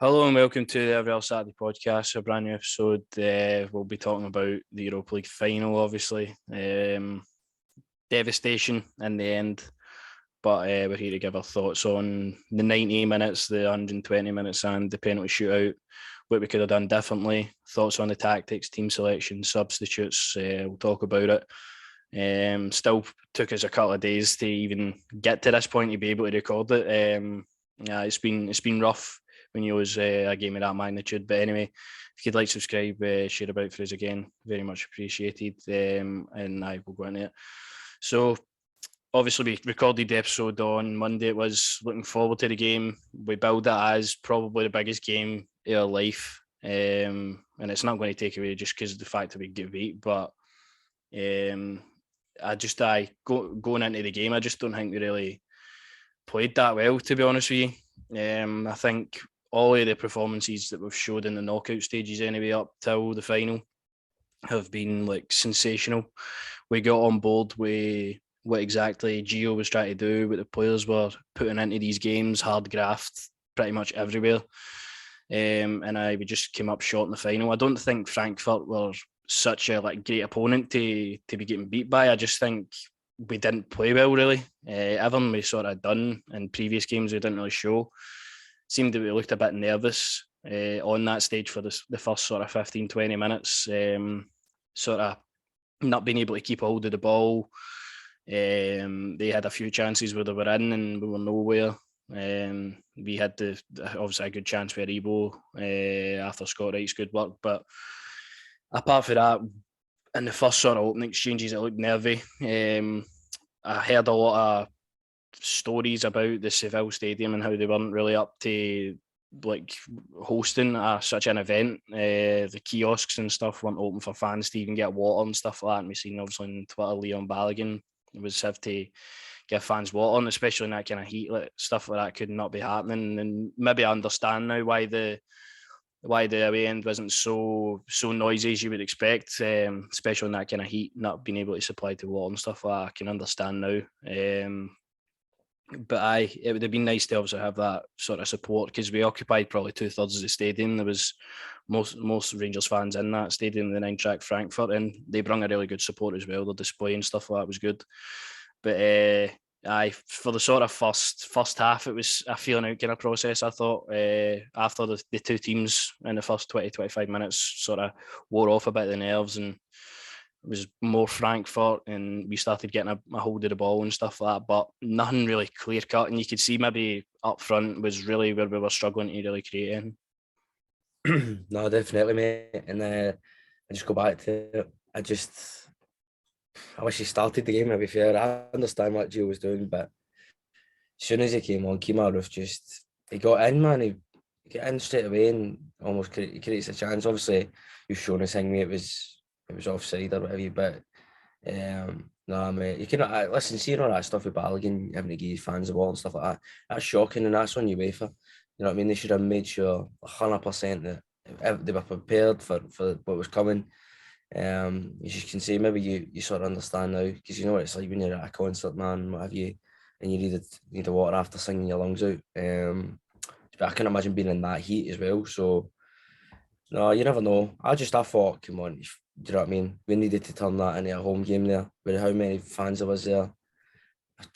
Hello and welcome to the Every Other Saturday podcast, a brand new episode. We'll be talking about the Europa League final, obviously. Devastation in the end, but we're here to give our thoughts on the 90 minutes, the 120 minutes, and the penalty shootout, what we could have done differently, thoughts on the tactics, team selection, substitutes. We'll talk about it. Still took us a couple of days to even get to this point to be able to record it. Yeah, it's been rough when you lose a game of that magnitude. But anyway, if you'd like, subscribe, share about for us again, very much appreciated. And I will go into it. So obviously we recorded the episode on Monday. It was looking forward to the game. We billed it as probably the biggest game of our life. And it's not going to take away just because of the fact that we get beat. But going into the game, I just don't think we really played that well, to be honest with you. I think all of the performances that we've showed in the knockout stages anyway up till the final have been like sensational. We got on board with what exactly Gio was trying to do, what the players were putting into these games, hard graft pretty much everywhere. And we just came up short in the final. I don't think Frankfurt were such a great opponent to be getting beat by. I just think we didn't play well really. Everything we sort of done in previous games we didn't really show. Seemed that we looked a bit nervous on that stage for the first sort of 15, 20 minutes. Sort of not being able to keep a hold of the ball. They had a few chances where they were in and we were nowhere. We had obviously a good chance with Rebo after Scott Wright's good work, but apart from that, in the first sort of opening exchanges, it looked nervy. I heard a lot of stories about the Seville Stadium and how they weren't really up to hosting such an event. The kiosks and stuff weren't open for fans to even get water and stuff like that. And we've seen obviously on Twitter, Leon Balogun was have to give fans water, and especially in that kind of heat, stuff like that could not be happening. And maybe I understand now why the away end wasn't so noisy as you would expect, especially in that kind of heat, not being able to supply to water and stuff like that. I can understand now. But it would have been nice to also have that sort of support because we occupied probably 2/3 of the stadium. There was most Rangers fans in that stadium, the 9-track Frankfurt, and they brought a really good support as well. The display and stuff like that was good. But for the sort of first half, it was a feeling out kind of process. I thought after the two teams in the first 20-25 minutes sort of wore off a bit of the nerves, and it was more Frankfurt, and we started getting a hold of the ball and stuff like that, but nothing really clear cut. And you could see maybe up front was really where we were struggling to really create in. No, definitely, mate. And I just go back to it. I wish he started the game, to be fair. I understand what Gio was doing, but as soon as he came on, Kemar Roof he got in, man. He got in straight away and almost he creates a chance. Obviously, you've shown us thing, mate. It was offside or whatever, but no, mate. You can listen, seeing all that stuff with Balogun having to give fans the ball and stuff like that. That's shocking, and that's on UEFA. You know what I mean? They should have made sure 100% that they were prepared for what was coming. You just can see maybe you sort of understand now because you know what it's like when you're at a concert, man, what have you, and you need the water after singing your lungs out. But I can imagine being in that heat as well. So no, you never know. I thought, come on, do you know what I mean? We needed to turn that into a home game there. With how many fans there was there,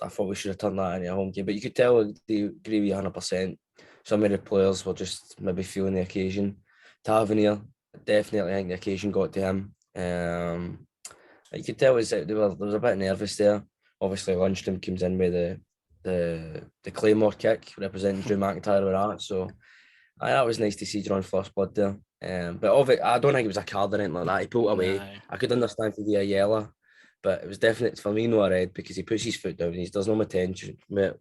I thought we should have turned that into a home game. But you could tell they agree with 100%. Some of the players were just maybe feeling the occasion. Tavernier, definitely, I think the occasion got to him. You could tell there was a bit nervous there. Obviously, Lundstrom comes in with the Claymore kick representing Drew McIntyre with that. So that was nice to see John first blood there. But I don't think it was a card or anything like that. He pulled away. Aye. I could understand to be a yellow, but it was definitely for me no a red because he puts his foot down and he does no attention. But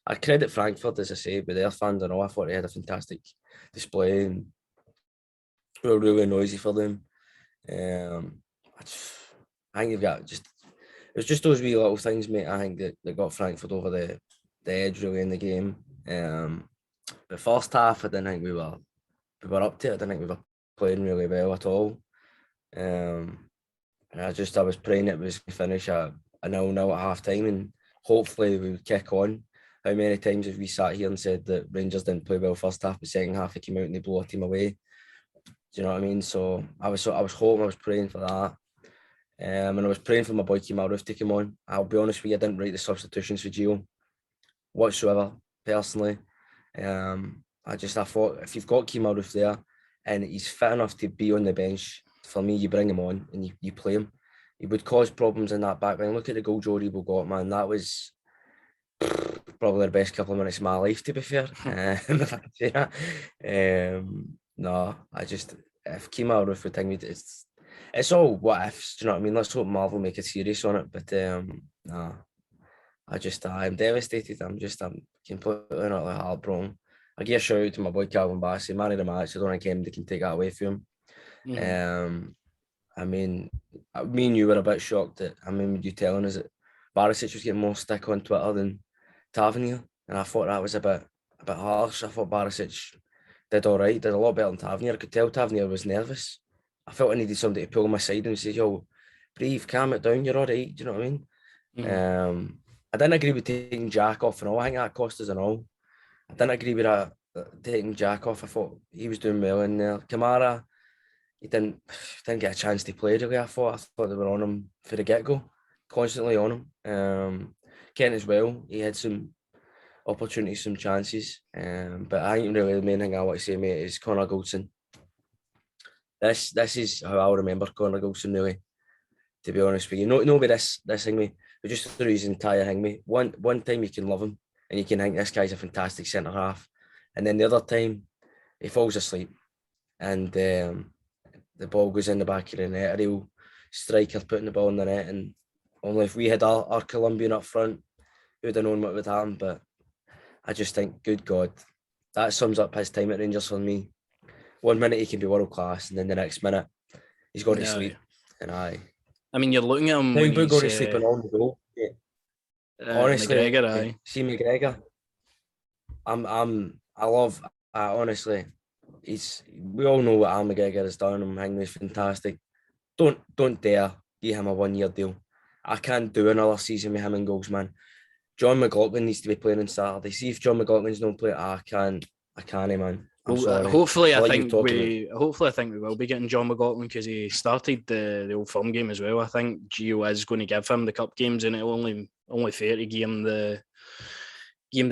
I credit Frankfurt, as I say, with their fans and all. I thought they had a fantastic display and were really noisy for them. I think they've got it was just those wee little things, mate. I think that got Frankfurt over the edge really in the game. The first half, I didn't think we were up to it. I didn't think we were playing really well at all. And I was praying it was going to finish a 0-0 at half time and hopefully we would kick on. how many times have we sat here and said that Rangers didn't play well first half, but second half they came out and they blew a team away. Do you know what I mean? So I was hoping, I was praying for that. And I was praying for my boy Kemar Roofe to come on. I'll be honest with you, I didn't write the substitutions for Gio whatsoever, personally. I thought if you've got Kemar Roofe there and he's fit enough to be on the bench, for me, you bring him on and you play him. He would cause problems in that back line. Look at the goal Jordy got, man. That was probably the best couple of minutes of my life, to be fair. No, if Kemar Roofe would think it's all what ifs, do you know what I mean? Let's hope Marvel make it serious on it, but no. I'm devastated. I'm completely and utterly heartbroken. I give a shout out to my boy Calvin Bassey, man of the match. I don't think anybody can take that away from him. I mean, me and you were a bit shocked that, you telling us that Barisic was getting more stick on Twitter than Tavernier, and I thought that was a bit harsh. I thought Barisic did all right, did a lot better than Tavernier. I could tell Tavernier was nervous. I felt I needed somebody to pull him aside and say, "Yo, breathe, calm it down, you're all right." Do you know what I mean? I didn't agree with taking Jack off and all. I think that cost us an all. I didn't agree with that, taking Jack off. I thought he was doing well in there. Kamara, he didn't get a chance to play really. I thought they were on him for the get-go, constantly on him. Kent as well, he had some opportunities, some chances. But I think really the main thing I want to say, mate, is Connor Goldson. This is how I'll remember Connor Goldson, really, to be honest with you. No, with this thing, mate, but just through his entire thing, mate. One time you can love him and you can think this guy's a fantastic centre half, and then the other time he falls asleep and the ball goes in the back of the net. A real striker putting the ball in the net, and only if we had our Colombian up front, who would have known what would happen. But I just think, good God, that sums up his time at Rangers for me. 1 minute he can be world class, and then the next minute he's gone to sleep. And I mean, you're looking at him. Now he's going to sleep and on the go. Yeah. Honestly, McGregor, see McGregor. Honestly, we all know what Al McGregor has done. I think he's fantastic. Don't dare give him a 1 year deal. I can't do another season with him in goals, man. John McLaughlin needs to be playing on Saturday. See if John McLaughlin's not playing. I can't, man. I'm sorry. Hopefully, I think we will be getting John McLaughlin, because he started the Old Firm game as well. I think Gio is going to give him the cup games, and it'll only fair to give him the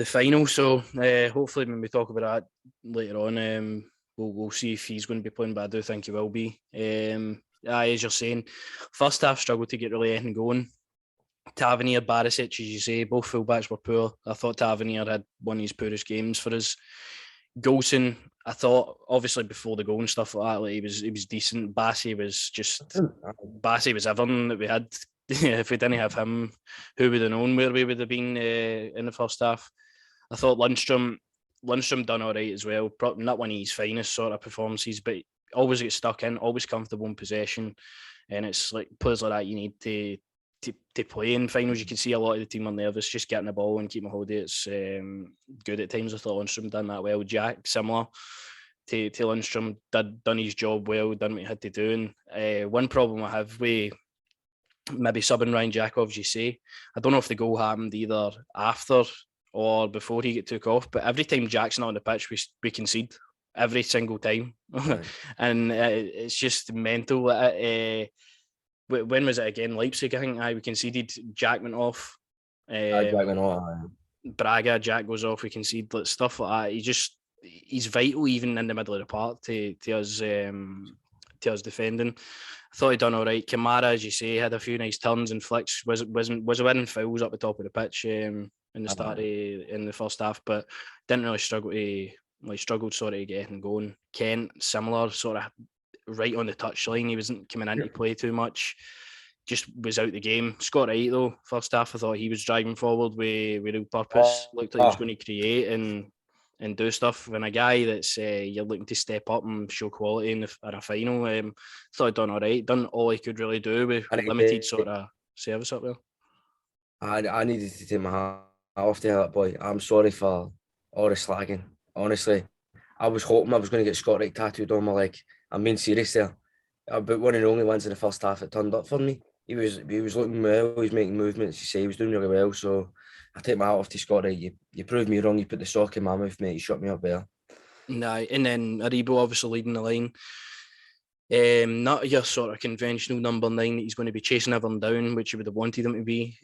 final. So hopefully, when we talk about that later on, we'll see if he's going to be playing. But I do think he will be. As you're saying, first half struggled to get really anything going. Tavernier, Barisic, as you say, both fullbacks were poor. I thought Tavernier had one of his poorest games for us. Goldson, I thought, obviously before the goal and stuff like that, like, he was decent. Bassey was everything that we had. If we didn't have him, who would have known where we would have been in the first half? I thought Lundstrom done all right as well. Not one of his finest sort of performances, but always get stuck in, always comfortable in possession, and it's like players like that you need to play in finals. You can see a lot of the team are nervous, just getting the ball and keeping a hold of it. It's good at times. I thought Lundstrom done that well. Jack, similar to Lundstrom, done his job well, done what he had to do. And one problem I have with maybe subbing Ryan Jackov, as you say, I don't know if the goal happened either after or before he took off, but every time Jack's not on the pitch, we concede. Every single time. Right. And it's just mental. When was it again? Leipzig, I think. We conceded. Jack went off. Jack went off. Braga, Jack goes off. We concede stuff like that. He's vital even in the middle of the park to us defending. I thought he done all right. Kamara, as you say, had a few nice turns and flicks. Was winning fouls up the top of the pitch in the start in the first half, but didn't really struggled sort of to get anything going. Kent, similar, sort of right on the touchline. He wasn't coming in to play too much. Just was out the game. Scored right though. First half, I thought he was driving forward with real purpose. Looked like he was going to create and do stuff. When a guy that's you're looking to step up and show quality in a final, thought he'd done all right. Done all he could really do with limited sort of service up there. I needed to take my hat off to that boy. I'm sorry for all the slagging. Honestly, I was hoping I was going to get Scott Wright tattooed on my leg. I'm being serious there. But one of the only ones in the first half that turned up for me. He was looking well. He was making movements. You say he was doing really well. So I take my hat off to Scott Wright. You proved me wrong. You put the sock in my mouth, mate. You shut me up there. Nah, and then Aribo obviously leading the line. Not your sort of conventional number 9 that he's going to be chasing everyone down, which you would have wanted him to be.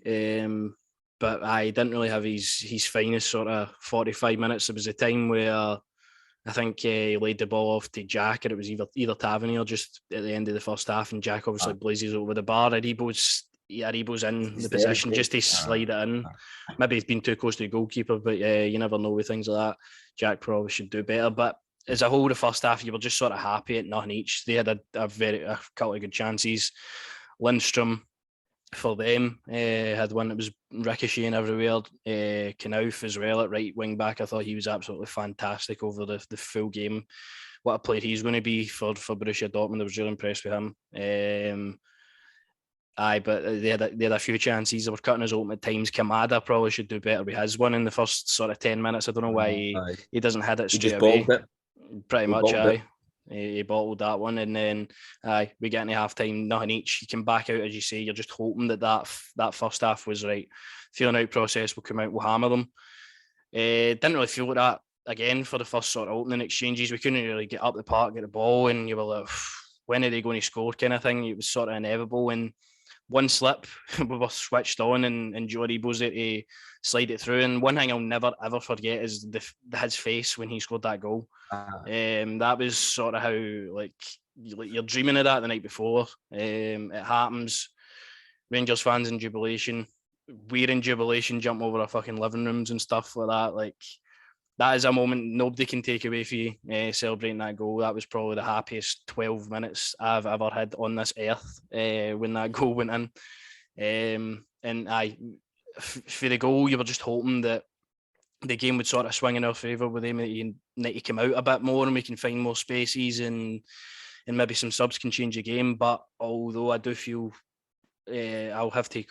But I didn't really have his finest sort of 45 minutes. There was a time where I think he laid the ball off to Jack, and it was either Tavernier just at the end of the first half, and Jack obviously blazes over the bar. Aribo's in the position just to slide it in. Maybe he's been too close to the goalkeeper, but you never know with things like that. Jack probably should do better. But as a whole, the first half, you were just sort of happy at nothing each. They had a couple of good chances. Lindstrom, for them, had one that was ricocheting everywhere. Knauf as well at right wing back. I thought he was absolutely fantastic over the full game. What a player he's going to be for Borussia Dortmund. I was really impressed with him. But they had a few chances. They were cutting us open at times. Kamada probably should do better with his one in the first sort of 10 minutes. I don't know why he doesn't hit it straight away. Pretty much, aye. He bottled that one, and then we get into half time, nothing each. You come back out, as you say, you're just hoping that first half was right. Feeling out process will come out, we'll hammer them. Didn't really feel like that again for the first sort of opening exchanges. We couldn't really get up the park, get the ball, and you were like, when are they going to score kind of thing. It was sort of inevitable, and one slip, we were switched on, and Joe Aribo's there to slide it through. And one thing I'll never ever forget is his face when he scored that goal. That was sort of how you're dreaming of that the night before. It happens. Rangers fans in jubilation. We're in jubilation, jump over our fucking living rooms and stuff like that. Like, that is a moment nobody can take away from you, celebrating that goal. That was probably the happiest 12 minutes I've ever had on this earth when that goal went in. For the goal, you were just hoping that the game would sort of swing in our favour with them, that you need to come out a bit more and we can find more spaces, and maybe some subs can change the game. But although I do feel I'll have to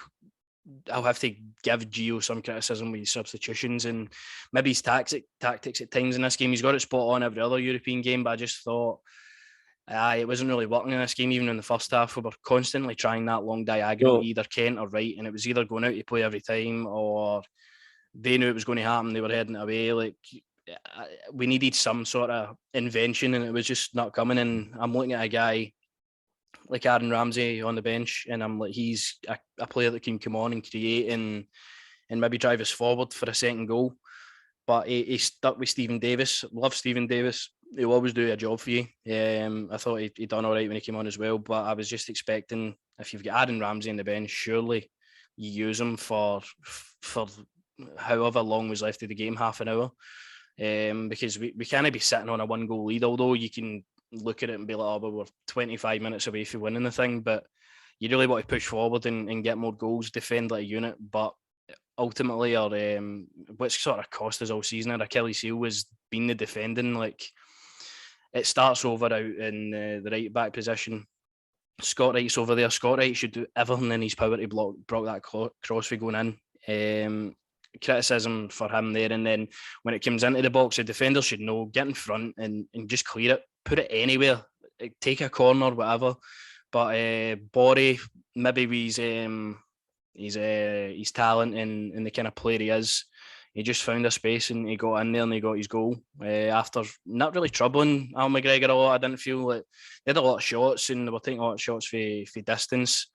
give Gio some criticism with his substitutions and maybe his tactics at times in this game. He's got it spot on every other European game, but I just thought it wasn't really working in this game. Even in the first half, we were constantly trying that long diagonal, either Kent or Wright, and it was either going out to play every time, or they knew it was going to happen, they were heading away. Like, we needed some sort of invention, and it was just not coming. And I'm looking at a guy like Aaron Ramsey on the bench, and I'm like, he's a player that can come on and create and maybe drive us forward for a second goal. But he stuck with Stephen Davis. Love Stephen Davis. He'll always do a job for you. I thought he done all right when he came on as well, but I was just expecting, if you've got Aaron Ramsey on the bench, surely you use him for however long was left of the game, half an hour. Because we can't be sitting on a 1-goal lead, although you can look at it and be like, oh, but we're 25 minutes away from winning the thing. But you really want to push forward and get more goals, defend like a unit. But ultimately, what's sort of cost us all season, our Achilles heel was being the defending. Like, it starts over out in the right back position. Scott Wright's over there. Scott Wright should do everything in his power to block that cross for going in. Criticism for him there, and then when it comes into the box, the defender should know, get in front and just clear it, put it anywhere, take a corner, whatever. But Borry, maybe with his talent and the kind of player he is, he just found a space and he got in there and he got his goal after not really troubling Al McGregor a lot. I didn't feel like they had a lot of shots, and they were taking a lot of shots for distance.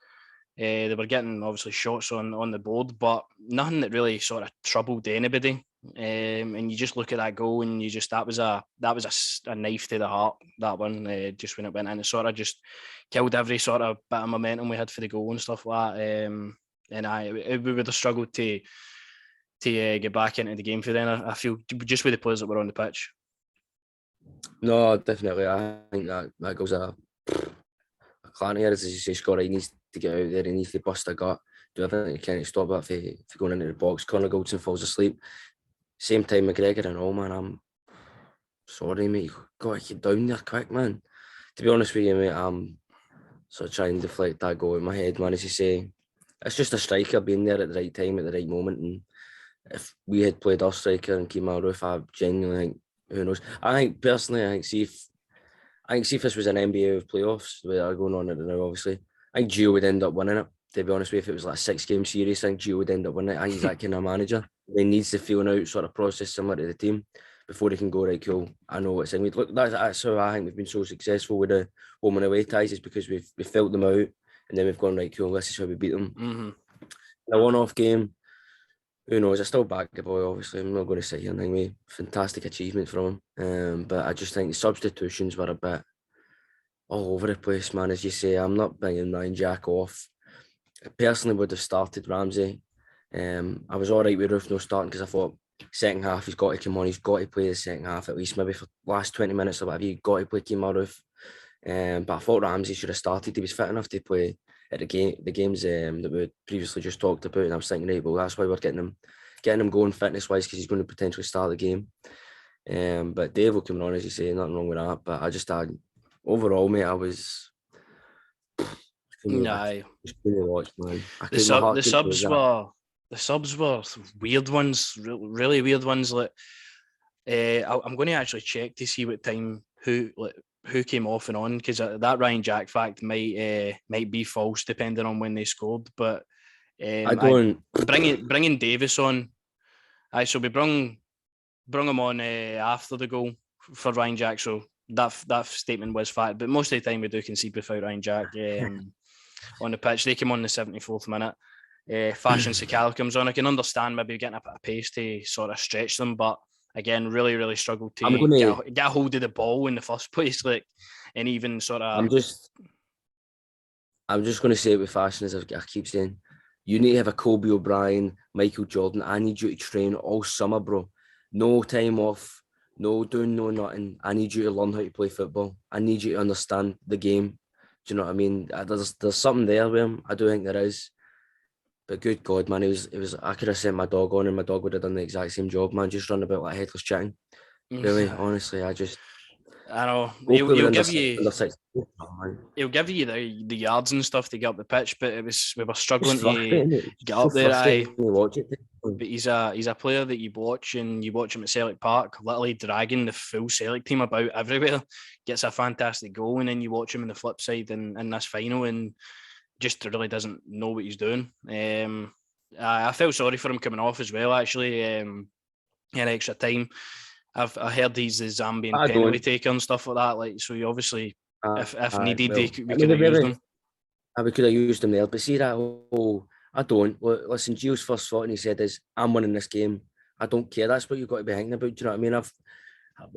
They were getting obviously shots on the board, but nothing that really sort of troubled anybody. And you just look at that goal, and that was a knife to the heart. That one, just when it went in, it sort of just killed every sort of bit of momentum we had for the goal and stuff like that. And we would have struggled to get back into the game for then. I feel just with the players that were on the pitch. No, definitely. I think that goes a clan here, as you say. Scott Wright needs to get out there. He needs to bust a gut. Do everything he can to stop that for going into the box. Connor Goldson falls asleep. Same time McGregor and all, man. I'm sorry, mate. You've got to get down there quick, man. To be honest with you, mate, I'm sort of trying to deflect that goal in my head, man. As you say, it's just a striker being there at the right time, at the right moment. And if we had played our striker and Kemal Roof, I genuinely think, who knows? I think see if this was an NBA of playoffs, where are going on at the now, obviously, I think Gio would end up winning it. to be honest with you, if it was like a 6-game series, I think Gio would end up winning it. I think he's that kind of manager. He needs the feeling out sort of process similar to the team before he can go, right, cool, I know what's in. Look, that's how I think we've been so successful with the home and away ties, is because we've felt them out and then we've gone, right, cool, this is how we beat them. Mm-hmm. In a one-off game, who knows? I still back the boy, obviously. I'm not going to sit here and think me fantastic achievement from him. But I just think the substitutions were a bit all over the place, man. As you say, I'm not bringing Ryan Jack off. I personally would have started Ramsey. I was all right with Roof no starting because I thought second half he's got to come on. He's got to play the second half at least, maybe for the last 20 minutes or whatever. You've got to play Kemar Roof. But I thought Ramsey should have started. He was fit enough to play at the games that we previously just talked about. And I was thinking, right, well, that's why we're getting him going fitness wise, because he's going to potentially start the game. But Dave will come on, as you say, nothing wrong with that. But I just had overall, mate, I was. Aye. Watch, man. The subs were weird ones, really weird ones. Like, I'm going to actually check to see what time who came off and on, because that Ryan Jack fact might be false depending on when they scored. But bringing Davis on. So we brung him on after the goal for Ryan Jack. So that statement was fact. But most of the time we do concede without Ryan Jack on the pitch. They came on the 74th minute. Fashion Sakala comes on. I can understand maybe getting a bit of pace to sort of stretch them, but again, really, really struggled to get a hold of the ball in the first place. Like, and even sort of. I'm just going to say it with Fashion, as I keep saying. You need to have a Kobe O'Brien, Michael Jordan. I need you to train all summer, bro. No time off, no doing no nothing. I need you to learn how to play football. I need you to understand the game. Do you know what I mean? There's something there with him. I do think there is. But good God, man, it was. I could have sent my dog on, and my dog would have done the exact same job, man. Just run about like a headless chicken. Really, honestly, I know he'll give you the yards and stuff to get up the pitch, but we were struggling to get up there. But he's a player that you watch, and you watch him at Celtic Park, literally dragging the full Celtic team about everywhere. Gets a fantastic goal, and then you watch him on the flip side in this final, and just really doesn't know what he's doing. I felt sorry for him coming off as well, actually, in extra time. I heard he's the Zambian penalty taker and stuff like that. Like, so he obviously, if needed, we could have used him. We could have used him there, but see that whole, I don't. Listen, Gio's first thought, and he said, "Is I'm winning this game. I don't care." That's what you've got to be thinking about. Do you know what I mean?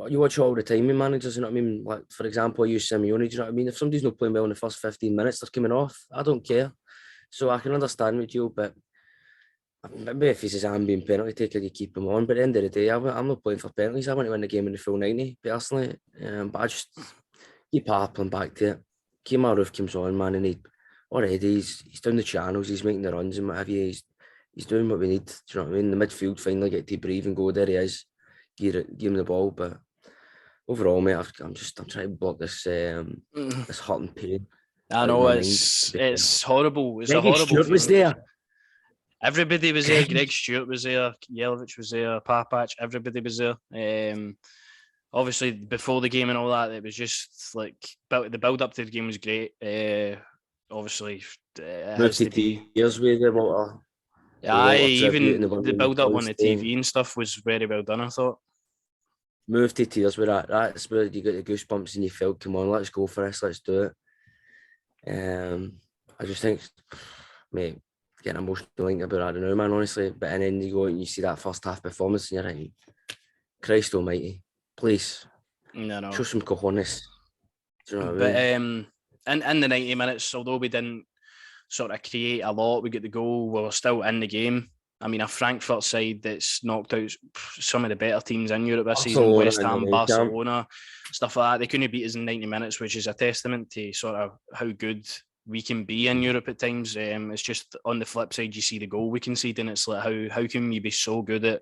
You watch all the time with managers. You know what I mean? Like, for example, I use Simeone. Do you know what I mean? If somebody's not playing well in the first 15 minutes, they're coming off. I don't care. So I can understand with Gio, but maybe if he's a Zambian penalty taker, you keep him on. But at the end of the day, I'm not playing for penalties. I want to win the game in the full 90, personally. But I just keep harping back to it. Kemar Roof comes on, man, and he's down the channels, he's making the runs and what have you. He's doing what we need. Do you know what I mean? The midfield finally get to breathe and go. There he is. Give him the ball. But overall, mate, I'm trying to block this this hurt and pain. I know it's horrible. It's Greg a horrible Stewart was there. Everybody was there. Greg Stewart was there. Jelavic was there. Papac. Everybody was there. Obviously, before the game and all that, it was just like the build up to the game was great. Obviously, moved to tears with the water. Even the build up on the TV and stuff was very well done, I thought. Moved to tears with that. That's where you got the goosebumps and you felt, come on, let's go for this, let's do it. I just think, mate, getting emotional about it, I don't know, man, honestly. But and then you go and you see that first half performance and you're like, Christ almighty, please, no. Show some cojones. Do you know what I mean? In the 90 minutes, although we didn't sort of create a lot, we got the goal, we were still in the game. I mean, a Frankfurt side that's knocked out some of the better teams in Europe this season, West Ham, Barcelona, stuff like that. They couldn't beat us in 90 minutes, which is a testament to sort of how good we can be in Europe at times. It's just on the flip side, you see the goal we concede, and it's like, how can you be so good at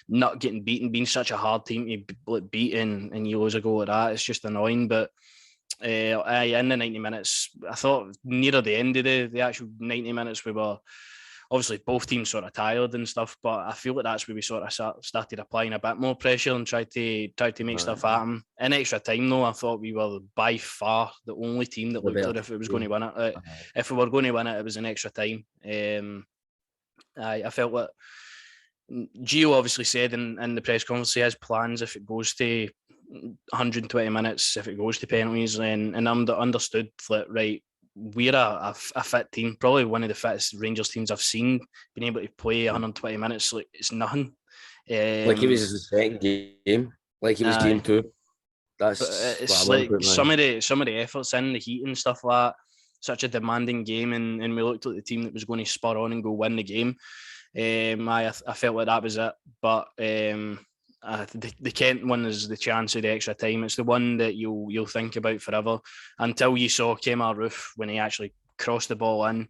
not getting beaten, being such a hard team to beat and you lose a goal like that? It's just annoying. But in the 90 minutes, I thought near the end of the actual 90 minutes, we were obviously both teams sort of tired and stuff, but I feel like that's where we sort of started applying a bit more pressure and tried to make stuff happen. In extra time, though, I thought we were by far the only team that looked like if it was going to win it. If we were going to win it, it was in extra time. I felt like Gio obviously said in the press conference he has plans if it goes to 120 minutes, if it goes to penalties, and I'm understood that, right, we're a fit team, probably one of the fittest Rangers teams I've seen, being able to play 120 minutes, like it's nothing. Like he was his second game, like he was game 2. That's it's like some of the efforts in the heat and stuff like that. Such a demanding game, and we looked like the team that was going to spur on and go win the game. I felt like that was it, but the Kent one is the chance of the extra time. It's the one that you'll think about forever until you saw Kemar Roof when he actually crossed the ball in,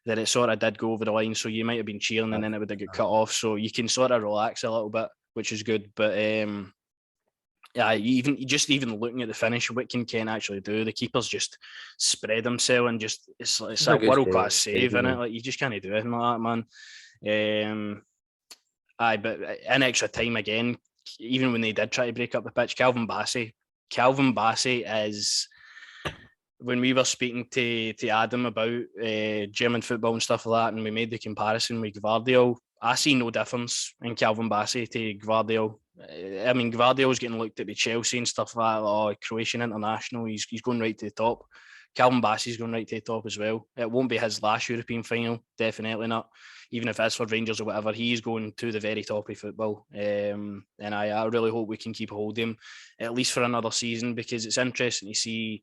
that it sort of did go over the line. So you might have been cheering and then it would have got cut off. So you can sort of relax a little bit, which is good. But yeah, even looking at the finish, what can Kent actually do? The keeper's just spread himself and just it's a world class save, isn't it? Like you just can't do anything like that, man. But in extra time again, even when they did try to break up the pitch, Calvin Bassey is, when we were speaking to Adam about German football and stuff like that, and we made the comparison with Gvardiol, I see no difference in Calvin Bassey to Gvardiol. I mean, Gvardiol's getting looked at by Chelsea and stuff like that. Oh, Croatian international, he's going right to the top. Calvin Bassey's going right to the top as well. It won't be his last European final, definitely not. Even if it's for Rangers or whatever, he's going to the very top of football. And I really hope we can keep hold of him, at least for another season, because it's interesting to see.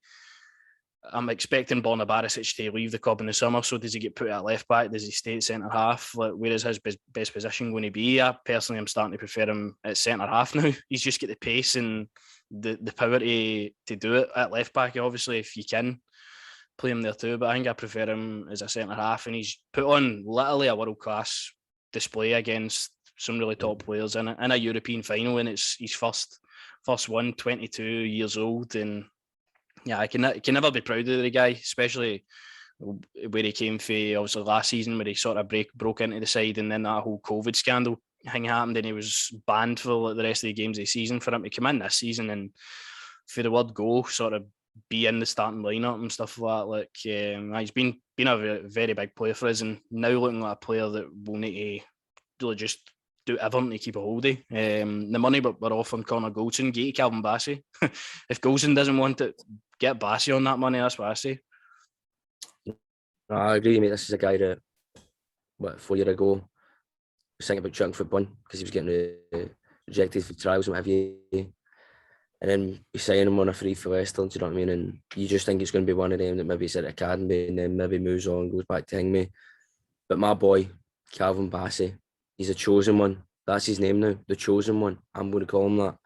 I'm expecting Borna Barisic to leave the club in the summer, so does he get put at left back? Does he stay at centre half? Like, where is his best position going to be? I personally am starting to prefer him at centre half now. He's just got the pace and the power to do it at left back, obviously, if you can play him there too, but I think I prefer him as a centre half, and he's put on literally a world class display against some really top players in a European final, and it's his first one, 22 years old, and yeah, I can never be proud of the guy, especially where he came from. Obviously last season, where he sort of broke into the side, and then that whole COVID scandal thing happened, and he was banned for the rest of the games of the season. For him to come in this season and for the word go, sort of be in the starting lineup and stuff like that. He's been a very big player for us, and now looking like a player that will need to really just do everything to keep a hold of. The money we're offering Connor Goldson, get Calvin Bassey. If Goldson doesn't want it, get Bassey on that money. That's what I say. I agree, mate. This is a guy that 4 years ago was thinking about chucking football because he was getting rejected for trials and what have you. And then we sign him on a free for Leicester, do you know what I mean? And you just think it's going to be one of them that maybe is at the academy and then maybe moves on, goes back to Hingme. But my boy, Calvin Bassey, he's a chosen one. That's his name now, the chosen one. I'm going to call him that.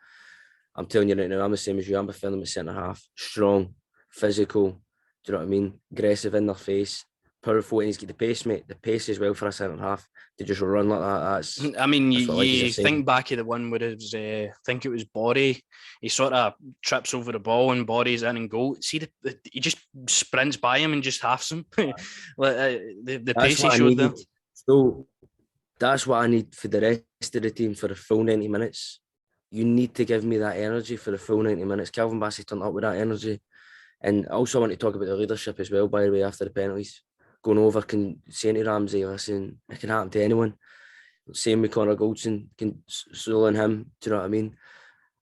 I'm telling you right now, I'm the same as you. I'm preferring him at centre half. Strong, physical, do you know what I mean? Aggressive in their face, powerful, and he's got the pace, mate. The pace as well for a centre half to just run like that. I mean, you think back of the one where it was, I think it was Body. He sort of trips over the ball and Body's in and goal. See, he just sprints by him and just halves him. the pace he showed there. So that's what I need for the rest of the team for the full 90 minutes. You need to give me that energy for the full 90 minutes. Calvin Bassey turned up with that energy. And also I want to talk about the leadership as well, by the way, after the penalties. Going over, saying to Ramsey, listen, it can happen to anyone. Same with Connor Goldson, can soul in him, do you know what I mean?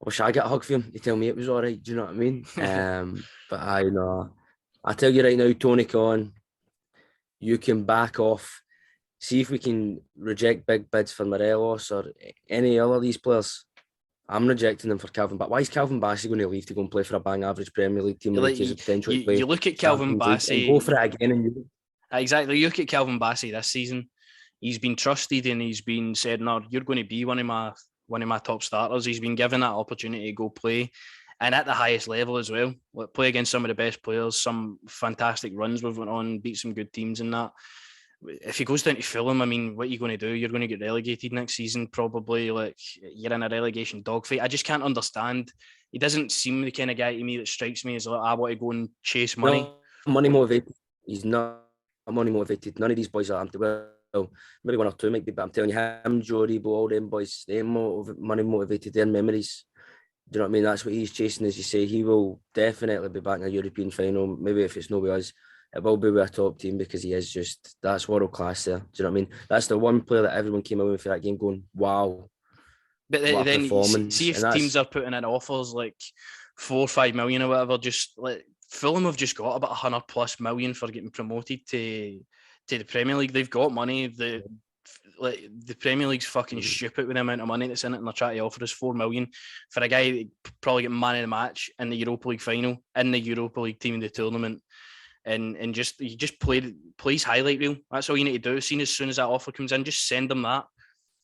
I wish I get a hug for him, you tell me it was all right, do you know what I mean? But I know. I tell you right now, Tony Khan, you can back off. See if we can reject big bids for Morelos or any other of these players. I'm rejecting them for Calvin. But why is Calvin Bassey going to leave to go and play for a bang average Premier League team? Like, you look at Calvin Bassey, go for it again. And exactly. You look at Calvin Bassey this season. He's been trusted and he's been said, "No, you're going to be one of my top starters." He's been given that opportunity to go play, and at the highest level as well. Play against some of the best players, some fantastic runs we've went on, beat some good teams in that. If he goes down to Fulham, I mean, what are you going to do? You're going to get relegated next season, probably. Like, you're in a relegation dogfight. I just can't understand. He doesn't seem the kind of guy to me that strikes me as like, I want to go and chase money. Money motivated. He's not money motivated. None of these boys are. maybe one or two might be, but I'm telling you, him, Joe Rebo, all them boys, they're money motivated, their memories. Do you know what I mean? That's what he's chasing, as you say. He will definitely be back in a European final. Maybe if it's not with us, it will be with a top team, because he is just, that's world class there. Do you know what I mean? That's the one player that everyone came away for that game going, wow, But what a then you performance. see if teams are putting in offers like 4 or 5 million or whatever, just like Fulham have just got about 100+ million for getting promoted to the Premier League. They've got money. The Premier League's fucking stupid with the amount of money that's in it, and they're trying to offer us 4 million for a guy that probably get man of the match in the Europa League final, in the Europa League team in the tournament, and just you just plays highlight reel. That's all you need to do. As soon as that offer comes in, just send them that,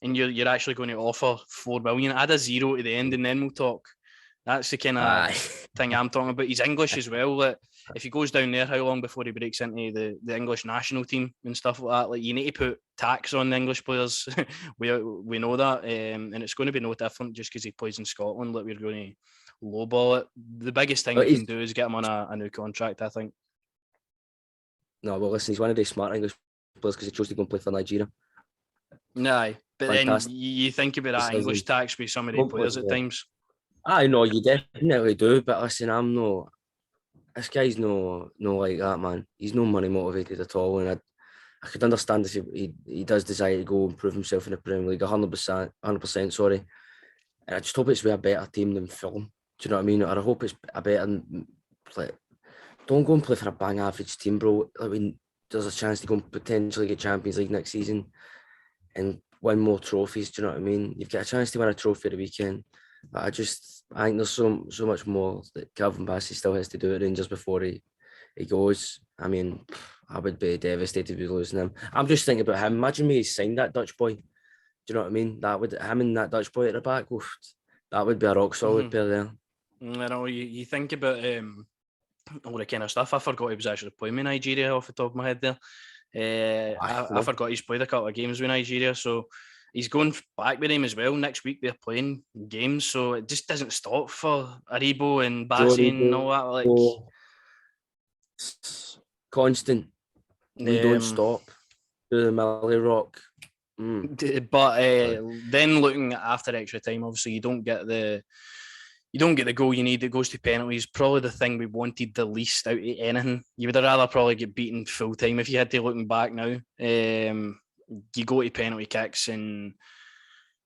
and you're actually going to offer 4 million. Add a zero to the end, and then we'll talk. That's the kind of thing I'm talking about. He's English as well. That if he goes down there, how long before he breaks into the English national team and stuff like that? Like, you need to put tax on the English players. we know that, and it's going to be no different just because he plays in Scotland. Like, we're going to lowball it. The biggest thing we can do is get him on a new contract, I think. No, well, listen, he's one of the smart English players because he chose to go and play for Nigeria. Nah, but Fantastic. then you think about that English tax with some of the players at times. I know you definitely do, but listen, this guy's no like that, man. He's no money motivated at all, and I could understand if he does desire to go and prove himself in the Premier League, 100%, sorry. And I just hope it's with a better team than Fulham. Do you know what I mean? Or I hope it's a better, like, don't go and play for a bang average team, bro. I mean, there's a chance to go and potentially get Champions League next season and win more trophies. Do you know what I mean? You've got a chance to win a trophy at the weekend. But I think there's so much more that Calvin Bassey still has to do at Rangers before he goes. I mean, I would be devastated with losing him. I'm just thinking about him. Imagine me signed that Dutch boy. Do you know what I mean? Him and that Dutch boy at the back. Oof, that would be a rock solid pair there. I know you think about all the kind of stuff. I forgot he was actually playing with Nigeria off the top of my head there. I forgot he's played a couple of games with Nigeria, so he's going back with him as well. Next week they're playing games, so it just doesn't stop for Aribo and Bassey and all that. Like, constant. We don't stop. Do the Millie Rock. But then looking at after extra time, obviously you don't get the goal you need. It goes to penalties. Probably the thing we wanted the least out of anything. You would have rather probably get beaten full time if you had to. Looking back now, you go to penalty kicks and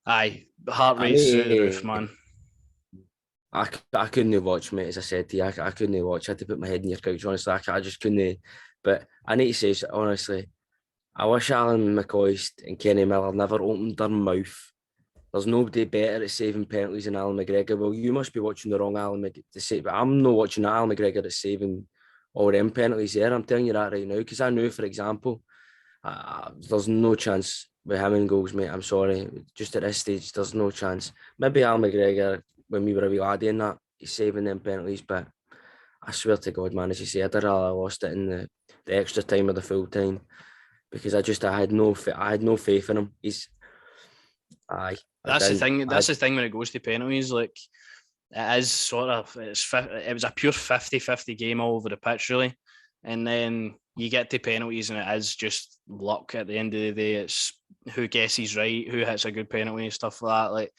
heart rate's through the roof, man. I couldn't watch, mate. As I said to you, I couldn't watch. I had to put my head in your couch, honestly. I just couldn't. But I need to say, honestly, I wish Alan McCoist and Kenny Miller never opened their mouth. There's nobody better at saving penalties than Alan McGregor. Well, you must be watching the wrong Alan McGregor. But I'm not watching Alan McGregor that's saving all them penalties there. I'm telling you that right now. Because I know, for example, there's no chance with him in goals, mate. I'm sorry. Just at this stage, there's no chance. Maybe Alan McGregor, when we were a wee laddie in that, he's saving them penalties. But I swear to God, man, as you say, I lost it in the extra time or the full time. Because I had no faith in him. That's the thing. That's the thing when it goes to penalties. Like, it is sort of, it was a pure 50-50 game all over the pitch, really. And then you get to penalties and it is just luck at the end of the day. It's who guesses right, who hits a good penalty and stuff like that. Like,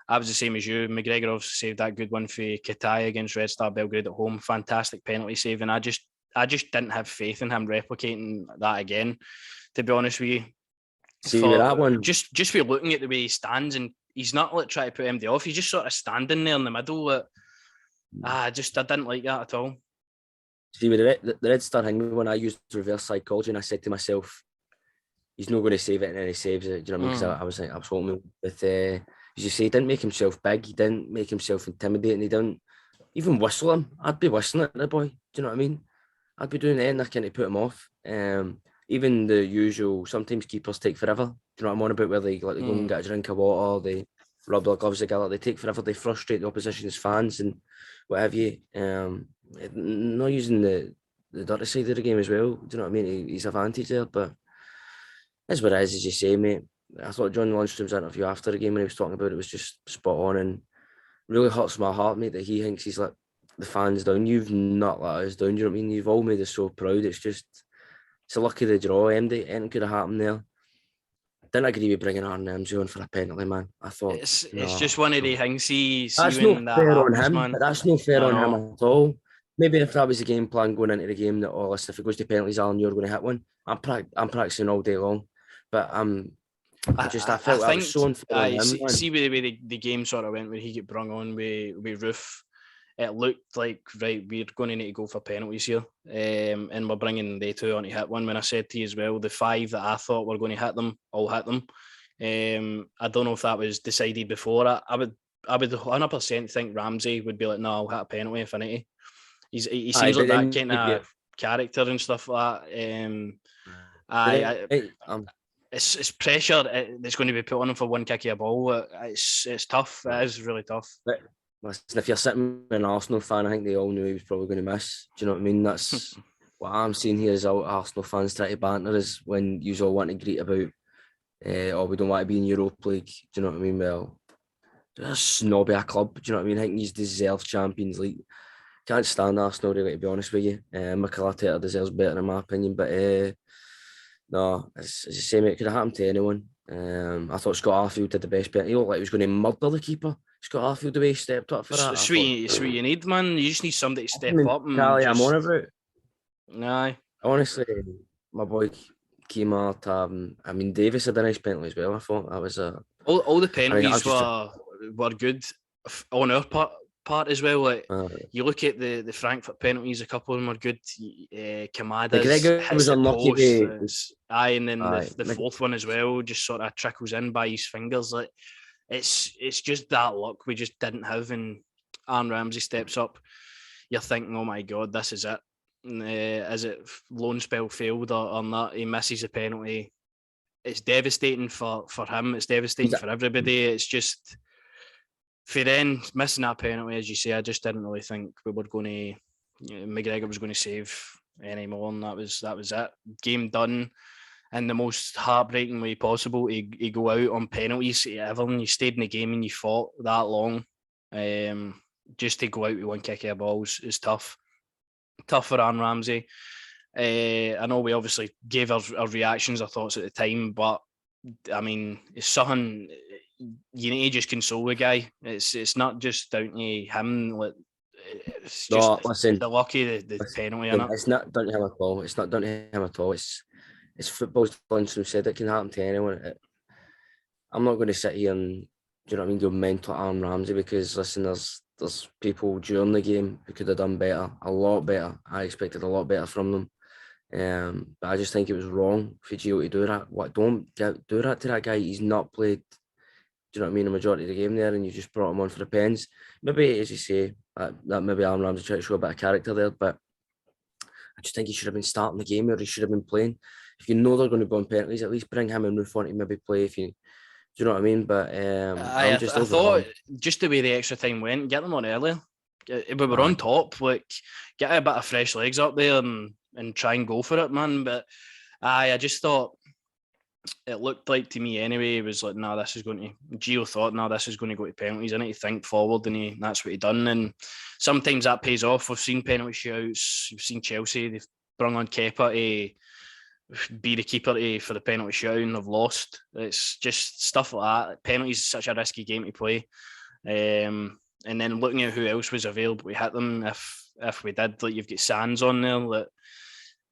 I was the same as you. McGregor obviously saved that good one for Katai against Red Star Belgrade at home. Fantastic penalty save. And I just didn't have faith in him replicating that again, to be honest with you. See, with that one, just for looking at the way he stands, and he's not like trying to put MD off. He's just sort of standing there in the middle. I didn't like that at all. See, with the Red Star thing, when I used reverse psychology, and I said to myself, he's not going to save it, and then he saves it. Do you know what I mean? Because I was hoping with, as you say, he didn't make himself big. He didn't make himself intimidating. He didn't even whistle him. I'd be whistling at the boy. Do you know what I mean? I'd be doing anything I can to put him off. Even the usual, sometimes keepers take forever. Do you know what I'm on about? Where they go and get a drink of water, they rub their gloves together, they take forever, they frustrate the opposition's fans and what have you. Not using the dirty side of the game as well. Do you know what I mean? He's advantage there, but that's what it is, as you say, mate. I thought John Lundstrom's interview after the game when he was talking about it was just spot on and really hurts my heart, mate, that he thinks he's let the fans down. You've not let us down. Do you know what I mean? You've all made us so proud. It's a luck of the draw, MD. Anything could have happened there. didn't agree with bringing Aaron Ramsey on for a penalty, man. I thought, It's no. just one of the things. See That's when not that fair on happens, him. man. That's not fair I on him know. at all. Maybe if that was the game plan going into the game, that, oh, listen, if it goes to penalties, Alan, you're going to hit one. I'm practicing all day long. But I I felt that was think so unfair on I him, man. see the way the game sort of went when he got brung on with Roof. It looked like, right, we're going to need to go for penalties here, and we're bringing the two on to hit one. When I said to you as well, the 5 that I thought were going to hit them, all hit them. I don't know if that was decided before. I would 100% think Ramsey would be like, no, I'll hit a penalty if I need to. He Aye, seems like but that then kind you get, of character and stuff like that. but I then, it's pressure that's going to be put on him for one kick of a ball. It's tough. It is really tough. but listen, if you're sitting with an Arsenal fan, I think they all knew he was probably going to miss. Do you know what I mean? That's what I'm seeing here is all Arsenal fans trying to banter is when you all want to greet about, oh, we don't want to be in Europa League. Do you know what I mean? Well, they're a snobby a club. Do you know what I mean? I think he's deserves Champions League. Can't stand Arsenal really, to be honest with you. Mikel Arteta deserves better in my opinion, but no, it's the same. It could have happened to anyone. I thought Scott Arfield did the best penalty. He looked like he was going to murder the keeper. Scott Arfield, the way he stepped up for that, I thought. It's what you need, man. You just need somebody to That's the step up and mentality I'm on just. about. Aye. Honestly, my boy came out. I mean, Davis had a nice penalty as well. I thought that was a. All the I mean, I penalties just. were good on our part as well. Like Uh, you look at the Frankfurt penalties, a couple of them were good. Kamada's McGregor hits was the unlucky. post. With, Aye, and then aye, the fourth one as well just sort of trickles in by his fingers. Like it's just that luck we just didn't have, and Aaron Ramsey steps up. You're thinking, oh my god, this is it. Is it loan spell failed or not? He misses a penalty. It's devastating for him. It's devastating for everybody. It's just for then missing that penalty, as you say. I just didn't really think we were going to. McGregor was going to save anymore, and that was it. Game done in the most heartbreaking way possible. He go out on penalties. Everyone, you stayed in the game and you fought that long. Just to go out with one kick of a ball is tough. Tough for Aaron Ramsey. I know we obviously gave our reactions, our thoughts at the time, but I mean, it's something you need to just console the guy. It's not just down to him. Like, it's just listen, the lucky the penalty in it. it's not down to him at all. It's not down to him at all. It's football's Lundstrom said it can happen to anyone. I'm not going to sit here and, do you know what I mean, go mental at Aaron Ramsey because listen, there's people during the game who could have done better, a lot better. I expected a lot better from them. But I just think it was wrong for Gio to do that. Don't do that to that guy. He's not played, do you know what I mean, the majority of the game there, and you just brought him on for the pens. Maybe, as you say, that maybe Aaron Ramsey tried to show a bit of character there, but I just think he should have been starting the game or he should have been playing. If you know they're going to go on penalties, at least bring him and Roof on to maybe play if you, do you know what I mean? But I'm just I overwhelmed. thought just the way the extra time went, get them on earlier. We were on top, like get a bit of fresh legs up there and try and go for it, man. But I just thought it looked like to me anyway. It was like, nah, this is going to. Gio thought, nah, this is going to go to penalties. I need to think forward, and that's what he done. And sometimes that pays off. We've seen penalty shootouts. We've seen Chelsea. They've brought on Kepa to be the keeper for the penalty shootout and have lost. It's just stuff like that. Penalties is such a risky game to play. And then looking at who else was available to hit them, if we did, like you've got Sands on there, like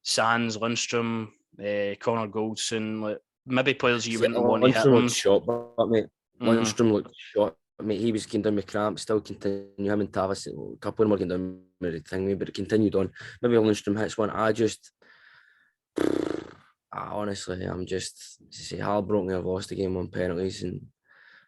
Sands, Lundstrom, Connor Goldson, like maybe players you wouldn't want to hit them. Lundstrom looked shot, but mate, Lundstrom looked shot. I mean, he was getting down with cramp, still continue. Him and Tavis, a couple of them were getting down with the thing, but it continued on. Maybe Lundstrom hits one. Honestly, I'm just heartbroken. I've lost the game on penalties, and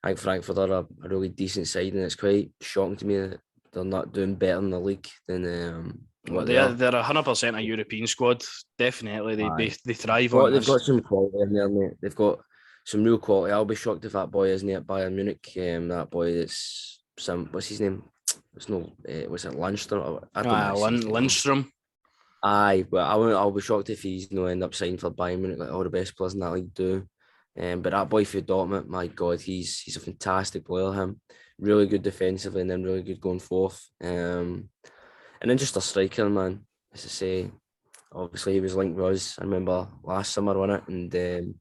I think Frankfurt are a really decent side, and it's quite shocking to me that they're not doing better in the league than what they are. They're 100% a European squad. Definitely, they thrive Well, on they've this. got some quality in there, mate. They've got some real quality. I'll be shocked if that boy isn't at Bayern Munich. That boy that's what's his name? It's no, was it Lundstrom? I don't know. Lundstrom. Aye, but I'll be shocked if he's no end up signing for Bayern Munich like all the best players in that league do. But that boy for Dortmund, my God, he's a fantastic player. Him, really good defensively, and then really good going forth. And then just a striker, man. As I say, obviously he was linked with us. I remember last summer, wasn't it? And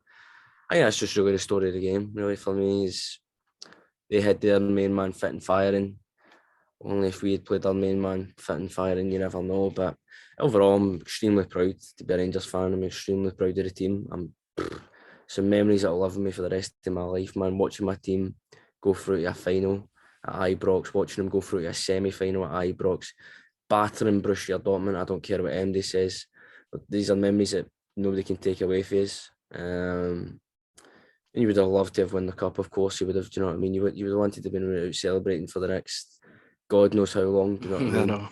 I think that's just really the story of the game, really, for me, is they had their main man fit and firing. Only if we had played our main man fit and firing, you never know. But overall, I'm extremely proud to be a Rangers fan. I'm extremely proud of the team. Some memories that'll live with me for the rest of my life, man. Watching my team go through to a final at Ibrox, watching them go through to a semi-final at Ibrox, battering Borussia Dortmund. I don't care what MD says, but these are memories that nobody can take away from us. And you would have loved to have won the cup, of course. You would have, do you know what I mean? You would have wanted to have been out celebrating for the next God knows how long, do you know what I I mean? know.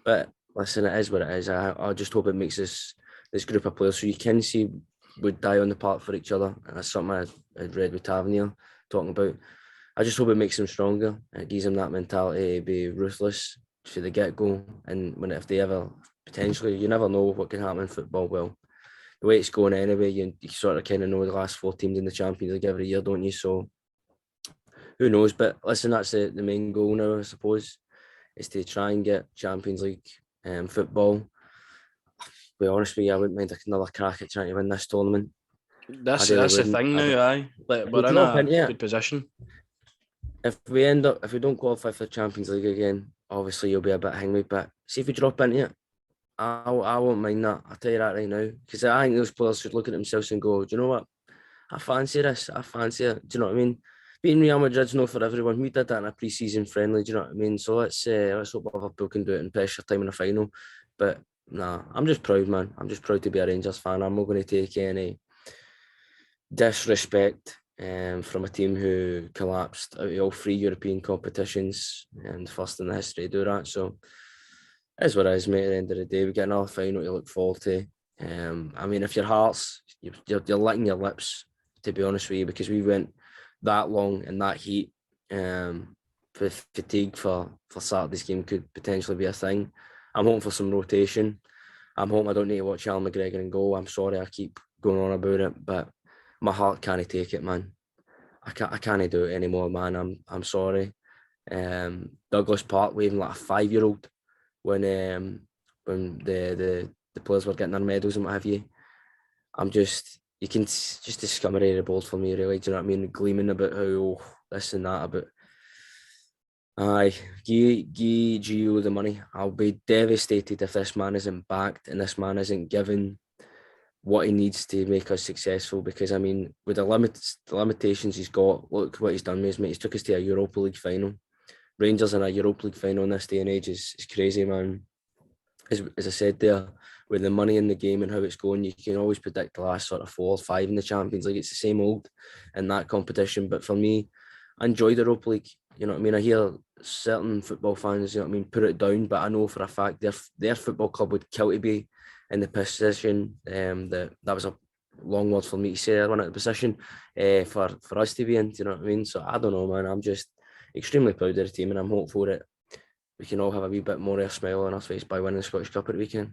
But listen, it is what it is. I just hope it makes this group of players, so you can see, would die on the park for each other. And that's something I'd read with Tavernier talking about. I just hope it makes them stronger. It gives them that mentality to be ruthless to the get-go. And if they ever, potentially, you never know what can happen in football. Well, the way it's going anyway, you sort of kind of know the last 4 teams in the Champions League every year, don't you? So who knows? But listen, that's the main goal now, I suppose, is to try and get Champions League football. To be honest with you, I wouldn't mind another crack at trying to win this tournament. That's I really the wouldn't. thing now, aye. Like, If we we're in drop a into it, good position. if we don't qualify for the Champions League again, obviously you'll be a bit hangry. But see if we drop into it, I won't mind that. I'll tell you that right now, because I think those players should look at themselves and go, do you know what? I fancy this. I fancy it. Do you know what I mean? Beating Real Madrid's no for everyone. We did that in a pre-season friendly. Do you know what I mean? So let's hope Liverpool can do it in pressure time in the final. But nah, I'm just proud, man. I'm just proud to be a Rangers fan. I'm not going to take any disrespect from a team who collapsed out of all 3 European competitions and first in the history to do that. So it is what it is, mate. At the end of the day, we get another final to look forward to. I mean, if your heart's you're licking your lips, to be honest with you, because we went that long in that heat. Fatigue for Saturday's game could potentially be a thing. I'm hoping for some rotation. I'm hoping I don't need to watch Alan McGregor and go. I'm sorry I keep going on about it, but my heart can't take it, man. I can't do it anymore, man. I'm sorry. Douglas Park waving like a 5-year-old when the players were getting their medals and what have you. You can just the scum of the board for me, really. Do you know what I mean? Gleaming about how this and that, about aye, give Gio the money. I'll be devastated if this man isn't backed and this man isn't given what he needs to make us successful. Because I mean, with the limitations he's got, look what he's done with us, mate. He's took us to a Europa League final. Rangers in a Europa League final in this day and age is crazy, man. As I said there, with the money in the game and how it's going, you can always predict the last sort of 4 or 5 in the Champions League. It's the same old in that competition. But for me, I enjoy the Europa League. You know what I mean? I hear certain football fans, you know what I mean, put it down, but I know for a fact their football club would kill to be in the position. That was a long word for me to say. I run out of position for us to be in. Do you know what I mean? So I don't know, man. I'm just extremely proud of the team, and I'm hopeful that we can all have a wee bit more of a smile on our face by winning the Scottish Cup at the weekend.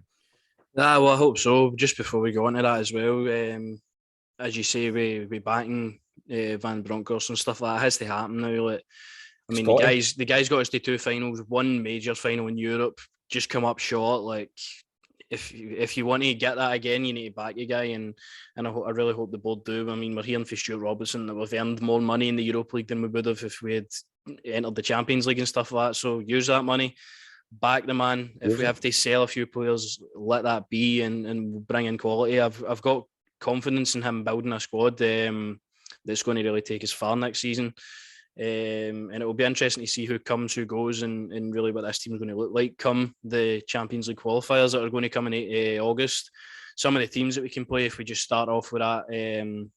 Well, I hope so. Just before we go into that as well, as you say, we backing Van Bronckhorst and stuff like that has to happen now. Like, I mean, the guys got us to 2 finals, 1 major final in Europe, just come up short. Like, if you want to get that again, you need to back your guy, and I really hope the board do. I mean, we're hearing for Stuart Robertson that we've earned more money in the Europa League than we would have if we had entered the Champions League and stuff like that. So use that money, back the man. If we have to sell a few players, let that be, and bring in quality. I've got confidence in him building a squad that's going to really take us far next season. And it will be interesting to see who comes, who goes, and really what this team is going to look like come the Champions League qualifiers that are going to come in August. Some of the teams that we can play, if we just start off with that,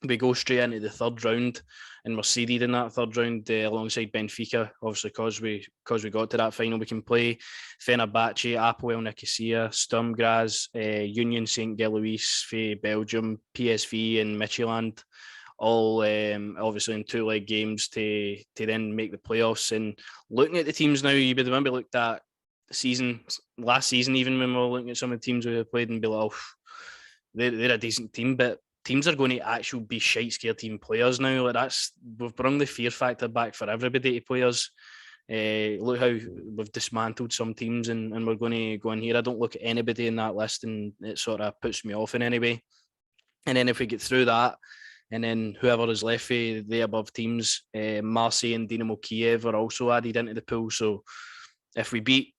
we go straight into the 3rd round, and we're seeded in that 3rd round alongside Benfica. Obviously, because we got to that final, we can play Fenerbahce, Apoel Nicosia, Sturm Graz, Union Saint Gilloise for Belgium, PSV, and Midtjylland. All obviously in 2-leg games to then make the playoffs. And looking at the teams now, you would remember looked at last season, even when we were looking at some of the teams we played and be like, oh, they're a decent team, but teams are going to actually be shite scared team players now. Like we've brought the fear factor back for everybody to play us. Look how we've dismantled some teams, and we're going to go in here. I don't look at anybody in that list, and it sort of puts me off in any way. And then if we get through that, and then whoever is left for the above teams, Marseille and Dynamo Kiev are also added into the pool. So if we beat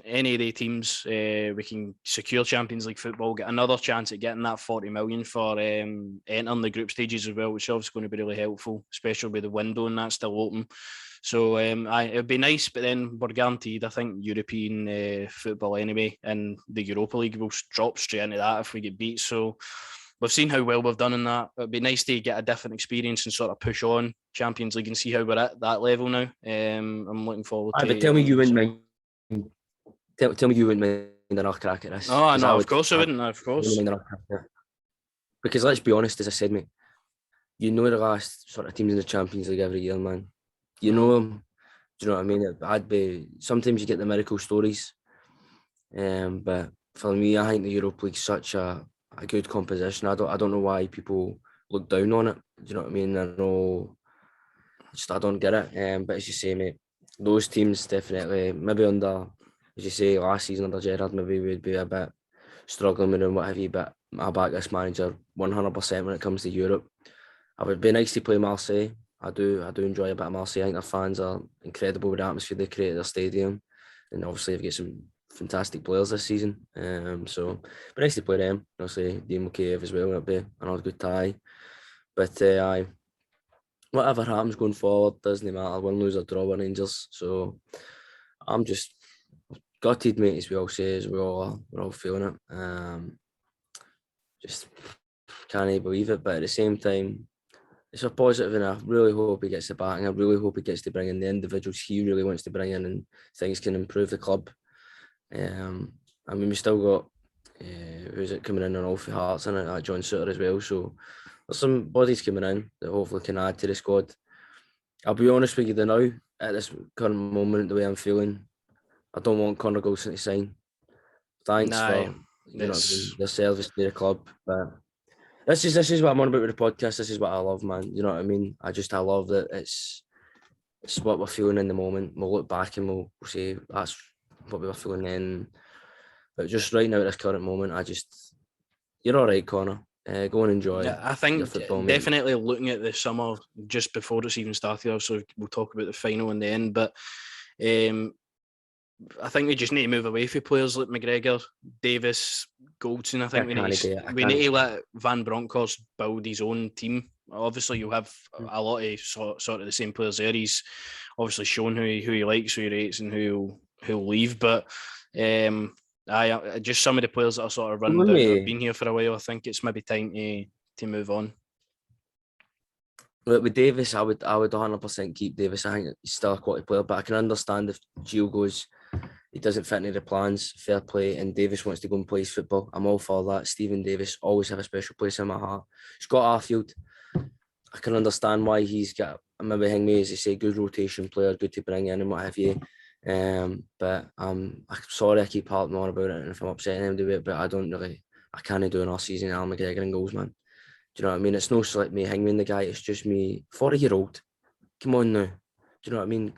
any of the teams, we can secure Champions League football, get another chance at getting that 40 million for entering the group stages as well, which is obviously going to be really helpful, especially with the window and that still open. So it would be nice, but then we're guaranteed, I think, European football anyway, and the Europa League will drop straight into that if we get beat. So we've seen how well we've done in that. It'd be nice to get a different experience and sort of push on Champions League and see how we're at that level now. I'm looking forward to it. But tell me you wouldn't mind. Tell me you wouldn't mind another crack at this. Oh, no, of course I wouldn't. Of course. Because let's be honest, as I said, mate, you know the last sort of teams in the Champions League every year, man. You know them. Do you know what I mean? Sometimes you get the miracle stories. But for me, I think the Europa League's such a good composition. I don't know why people look down on it. Do you know what I mean? I don't get it. But as you say, mate, those teams definitely, maybe under, as you say, last season under Gerrard, maybe we'd be a bit struggling with and what have you, but I back this manager 100% when it comes to Europe. It would be nice to play Marseille. I do enjoy a bit of Marseille. I think their fans are incredible with the atmosphere they create at their stadium. And obviously they've got some fantastic players this season. So it'd be nice to play them. Obviously Dynamo Kiev as well, it'd be another good tie. But whatever happens going forward, doesn't matter. Win, lose or draw with Rangers. So I'm just gutted, mate, as we all say, as we're all feeling it. Just can't believe it, but at the same time, it's a positive, and I really hope he gets the backing. I really hope he gets to bring in the individuals he really wants to bring in, and things can improve the club. I mean, we still got who's it coming in on Alfie Hearts and John Sutter as well. So there's some bodies coming in that hopefully can add to the squad. I'll be honest with you now, at this current moment, the way I'm feeling, I don't want Connor Golson to sign. Thanks for your service to the club, but this is what I'm on about with the podcast. This is what I love, man. You know what I mean? I love that it's what we're feeling in the moment. We'll look back and we'll say that's what we were feeling then. But just right now at this current moment, you're all right, Connor. Go and enjoy. Yeah, I think your football, definitely looking at the summer just before it's even started. So we'll talk about the final in the end, but I think we just need to move away from players like McGregor, Davis, Goldson. I think we need to let Van Bronckhorst build his own team. Obviously, you'll have a lot of sort of the same players there. He's obviously shown who he likes, who he rates, and who'll leave. But just some of the players that are sort of run down, have been here for a while. I think it's maybe time to move on. Look, with Davis, I would 100% keep Davis. I think he's still a quality player, but I can understand if Gio goes, he doesn't fit into the plans, fair play, and Davis wants to go and play his football. I'm all for that. Stephen Davis always have a special place in my heart. Scott Arfield, I can understand why he's got, maybe Hingme, as you say, good rotation player, good to bring in and what have you. But I'm sorry I keep harping on about it, and if I'm upsetting him to it, but I can't do another season Alan McGregor and goals, man. Do you know what I mean? It's no like me hanging the guy, it's just me, 40-year-old. Come on now. Do you know what I mean?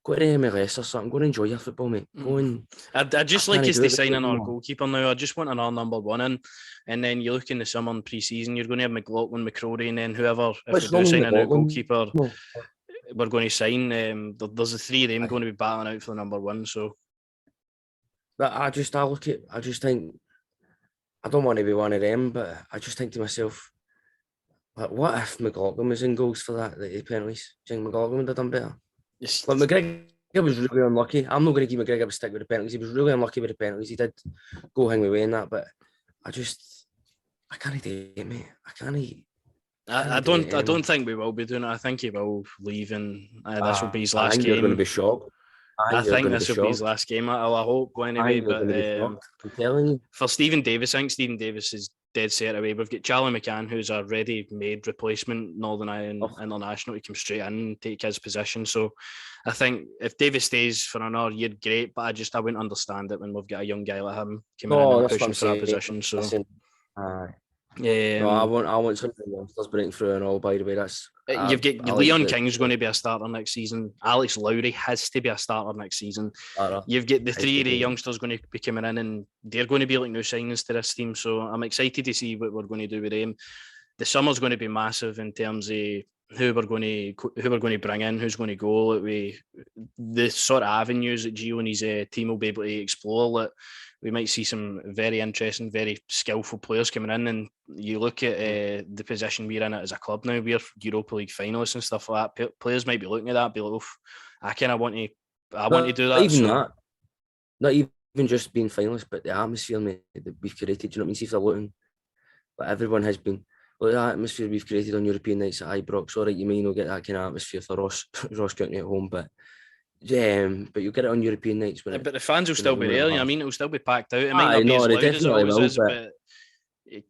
Go to MLS or something. Go and enjoy your football, mate. Go and... I'd just like us to sign another goalkeeper now. I just want another number one in. And then you look in the summer and pre-season, you're going to have McLaughlin, McCrory, and then whoever, if we do sign a new goalkeeper, we're going to sign. There's the three of them going to be battling out for the number one. So, but I just think, I don't want to be one of them, but I just think to myself, like, what if McLaughlin was in goals for that the penalties? Do you think McLaughlin would have done better? But McGregor was really unlucky. I'm not going to give McGregor a stick with the penalties. He was really unlucky with the penalties. He did go hang away in that, but I can't do it, mate. I don't think we will be doing it. I think he will leave, and this will be his last game. You're going to be shocked. I think this will be his last game. I hope anyway. But I'm telling you, for Stephen Davis, I think Stephen Davis is dead set away. We've got Charlie McCann, who's a ready-made replacement Northern Ireland international, to come straight in and take his position. So I think if Davis stays for another year, great. But I wouldn't understand it when we've got a young guy like him coming in and pushing for that position. So. Listen, No, I want some of the youngsters breaking through and all. By the way, You've got I like Leon the King's going to be a starter next season. Alex Lowry has to be a starter next season. starter. You've got the Has three to of the be. youngsters going to be coming in, and they're going to be like new signings to this team. So I'm excited to see what we're going to do with them. The summer's going to be massive in terms of who we're going to bring in, who's going to go. Like the sort of avenues that Gio and his team will be able to explore. That we might see some very interesting, very skillful players coming in. And you look at the position we're in as a club now, we're Europa League finalists and stuff like that. Players might be looking at that, be like, "Oof, I kind of want to do that." Even that, not even just being finalists, but the atmosphere, mate, that we've created. You know what I mean? See if they're looking, but everyone has been. Look at the atmosphere we've created on European nights at Ibrox. All right, you may not get that kind of atmosphere for Ross County at home, but you'll get it on European nights. But the fans will still be there. I mean, it'll still be packed out. It might Aye, not be no, as they loud as it definitely always will, is, but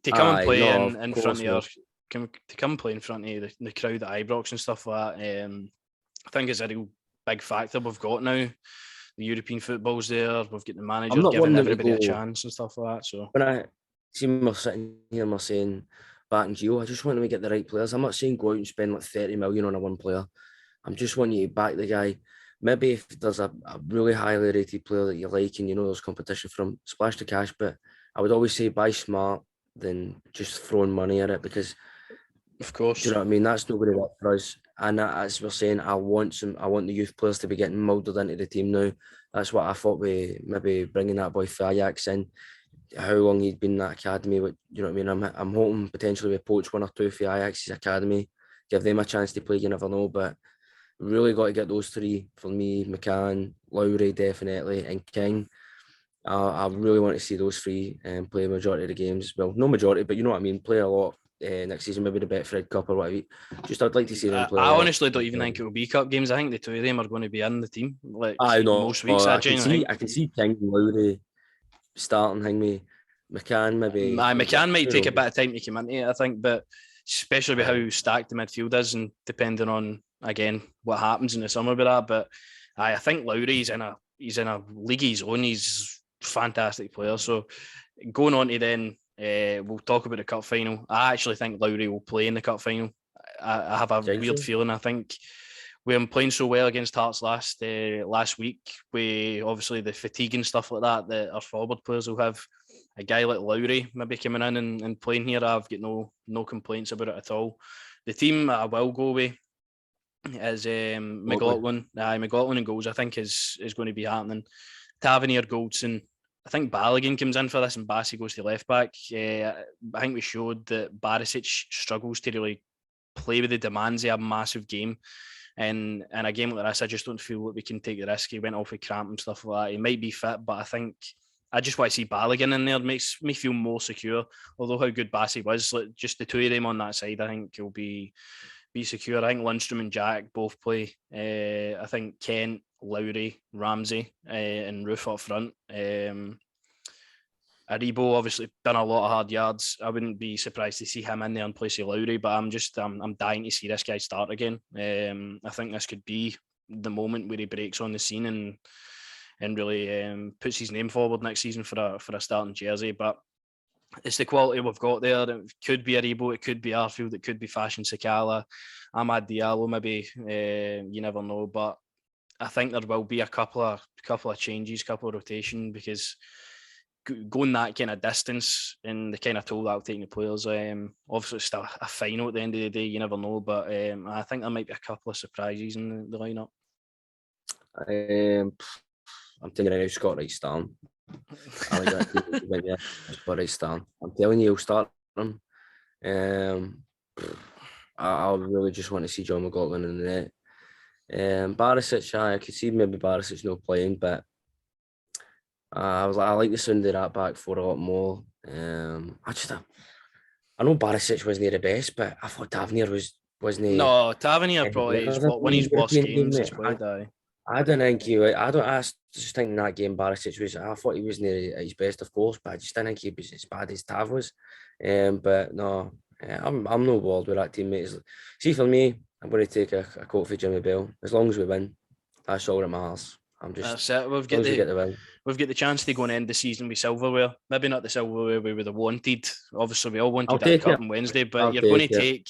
to come and play in front of to come and play in front of the crowd at Ibrox and stuff like that, I think it's a real big factor we've got now. The European football's there. We've got the manager giving everybody a chance and stuff like that. So when I see me sitting here, I'm saying back in Gio, I just want them to get the right players. I'm not saying go out and spend like 30 million on a one player. I'm just wanting you to back the guy. Maybe if there's a really highly rated player that you like and you know there's competition from, splash the cash. But I would always say buy smart than just throwing money at it, because of course, do you know what I mean? That's not going to work for us. And as we're saying, I want the youth players to be getting moulded into the team now. That's what I thought we maybe bringing that boy Fayax in. How long he'd been in that academy, you know what I mean? I'm hoping potentially we poach one or two for Ajax's academy, give them a chance to play, you never know. But really got to get those three for me: McCann, Lowry definitely, and King. I really want to see those three play a majority of the games. Well, no majority, but you know what I mean, play a lot next season, maybe the Betfred Cup or whatever. Just I'd like to see them play. I honestly don't even think it will be cup games. I think the two of them are going to be in the team. Like most weeks, I can see King and Lowry starting. Hang me, McCann maybe. McCann might take a bit of time to come into it, I think, but especially with how stacked the midfield is, and depending on again what happens in the summer with that. But I think Lowry's in a league of his own. He's a fantastic player. So going on to then, we'll talk about the cup final. I actually think Lowry will play in the cup final. I have a weird feeling. I think with him playing so well against Hearts last week, with obviously the fatigue and stuff like that our forward players will have, a guy like Lowry maybe coming in and playing here, I've got no complaints about it at all. The team I will go with is McLaughlin. McLaughlin in goals, I think, is going to be happening. Tavernier, Goldson. I think Balogun comes in for this and Bassey goes to left back. I think we showed that Barisic struggles to really play with the demands of a massive game. And in a game like this, I just don't feel that we can take the risk. He went off with cramp and stuff like that. He might be fit, but I think I just want to see Balogun in there. It makes me feel more secure. Although how good Bassey was, like just the two of them on that side, I think he'll be secure. I think Lundstrom and Jack both play. I think Kent, Lowry, Ramsey, and Roof up front. Aribo obviously done a lot of hard yards. I wouldn't be surprised to see him in there in place of Lowry, but I'm dying to see this guy start again. I think this could be the moment where he breaks on the scene and really puts his name forward next season for a starting jersey. But it's the quality we've got there. It could be Aribo, it could be Arfield, it could be Fashion Sakala, Ahmad Diallo, maybe. You never know, but I think there will be a couple of changes, couple of rotation, because going that kind of distance and the kind of toll that'll take the players. Obviously, it's still a final at the end of the day. You never know, but I think there might be a couple of surprises in the lineup. I'm thinking now Scott Wright starting. I like that team. Yeah, Scott Wright starting. I'm telling you, he'll start him. I really just want to see John McLaughlin in the net. Barisic, I could see maybe Barisic not playing, but I like the sound of that back four a lot more. I know Barisic wasn't the best, but I thought Tavernier wasn't. No, Tavernier probably is one of his worst games he's played. I don't think he. I just think in that game Barisic was. I thought he wasn't at his best, of course, but I just didn't think he was as bad as Tav was. But no, I'm no bored with that teammate. See, for me, I'm going to take a quote for Jimmy Bell. As long as we win, that's all that matters. That's it. We've got the win. we've got the chance to go and end the season with silverware. Maybe not the silverware we would have wanted. Obviously, we all wanted that cup on Wednesday, but you're going to take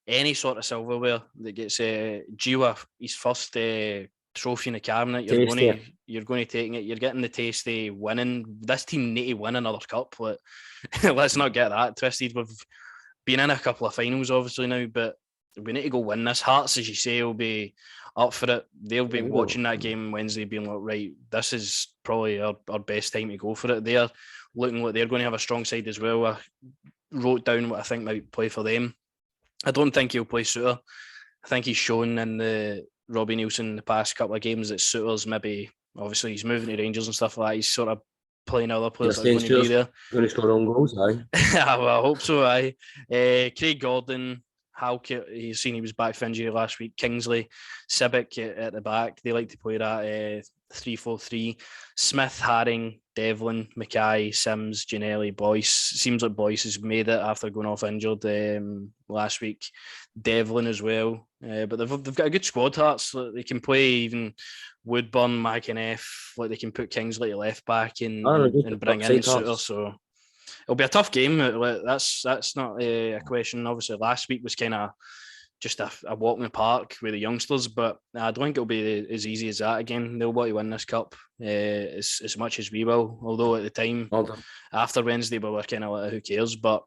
any sort of silverware that gets Gio his first trophy in the cabinet. You're going to take it. You're getting the taste of winning. This team need to win another cup. Let's not get that twisted. We've been in a couple of finals, obviously now, but we need to go win this. Hearts, as you say, will be up for it. They'll be watching that game Wednesday, being like, right, this is probably our best time to go for it. They're looking like they're going to have a strong side as well. I wrote down what I think might play for them. I don't think he'll play Suter. I think he's shown in the Robbie Nielsen the past couple of games that Suter's maybe, obviously he's moving to Rangers and stuff like that. He's sort of playing other players that are going to be there. Going to score own goals, aye. Well, I hope so, aye. Craig Gordon, Halkett, he's seen he was back for injury last week. Kingsley, Sibic at the back. They like to play that 3-4-3. Smith, Haring, Devlin, Mackay, Sims, Ginnelly, Boyce. Seems like Boyce has made it after going off injured last week. Devlin as well. But they've got a good squad, Hearts. They can play even Woodburn, McInnes. Like they can put Kingsley to left back and bring in Suter. So it'll be a tough game. That's not a question. Obviously, last week was kind of just a walk in the park with the youngsters, but I don't think it'll be as easy as that again. They'll want to win this cup as much as we will. Although at the time, after Wednesday, we were kind of like, who cares? But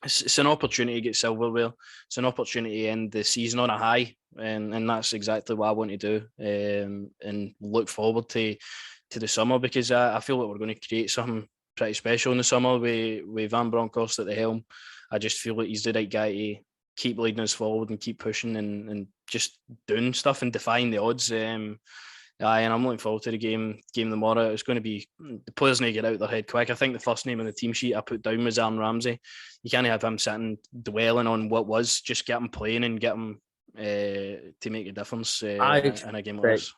it's an opportunity to get silverware. It's an opportunity to end the season on a high, and that's exactly what I want to do. And look forward to the summer, because I feel like we're going to create something pretty special in the summer with Van Bronckhorst at the helm. I just feel like he's the right guy to keep leading us forward and keep pushing and just doing stuff and defying the odds. And I'm looking forward to the game tomorrow. It's going to be, the players need to get out of their head quick. I think the first name on the team sheet I put down was Aaron Ramsey. You can't have him sitting dwelling on what was. Just get him playing and get him to make a difference in a game like this.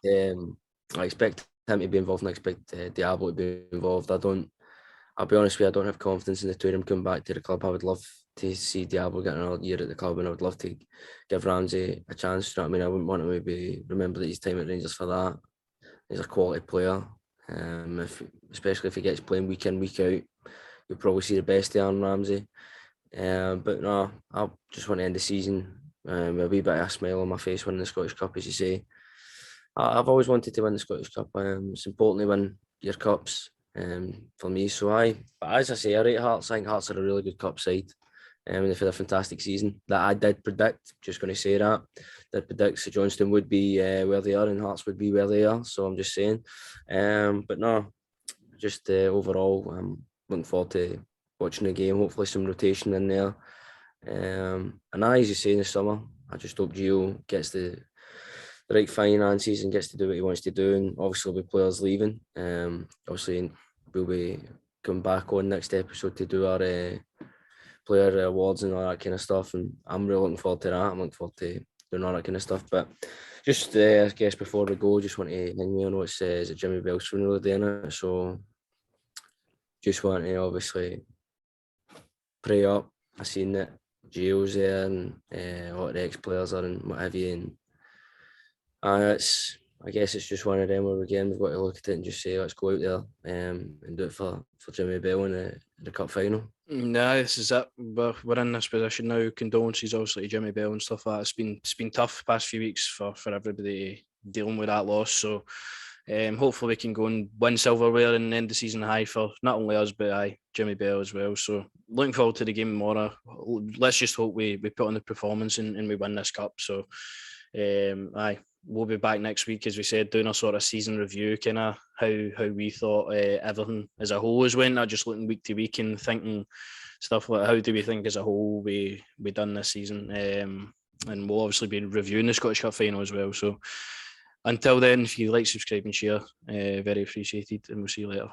I expect him to be involved, and I expect Diablo to be involved. I'll be honest with you, I don't have confidence in the two of them coming back to the club. I would love to see Diablo get another year at the club, and I would love to give Ramsey a chance. You know what I mean? I wouldn't want to maybe remember that his time at Rangers for that. He's a quality player, especially if he gets playing week in, week out. You'll probably see the best of Aaron Ramsey. But no, I just want to end the season with a wee bit of a smile on my face winning the Scottish Cup, as you say. I've always wanted to win the Scottish Cup. It's important to win your cups for me. But as I say, I rate Hearts. I think Hearts are a really good cup side. And they've had a fantastic season that I did predict. Just going to say that. Did predict St Johnstone would be where they are and Hearts would be where they are. So I'm just saying. But no, just overall, I'm looking forward to watching the game. Hopefully some rotation in there. And as you say, in the summer, I just hope Gio gets the right finances and gets to do what he wants to do. And obviously there'll be players leaving. Obviously we'll be coming back on next episode to do our player awards and all that kind of stuff, and I'm really looking forward to that. I'm looking forward to doing all that kind of stuff. But just I guess before we go, just want to hang me on what it says at Jimmy Bell's funeral day, innit? So just want to obviously pray up. I seen that Gio's there and a lot of the ex-players are and what have you, and I guess it's just one of them where again we've got to look at it and just say let's go out there and do it for Jimmy Bell in the cup final. Nah, this is it. We're in this position now. Condolences obviously to Jimmy Bell and stuff like that. It's been tough the past few weeks for everybody dealing with that loss. So hopefully we can go and win silverware and end the season high for not only us but Jimmy Bell as well. So looking forward to the game tomorrow. Let's just hope we put on the performance and we win this cup. So we'll be back next week, as we said, doing a sort of season review, kind of how we thought everything as a whole has went, not just looking week to week and thinking stuff like how do we think as a whole we done this season. And we'll obviously be reviewing the Scottish Cup final as well. So until then, if you like, subscribe and share, very appreciated, and we'll see you later.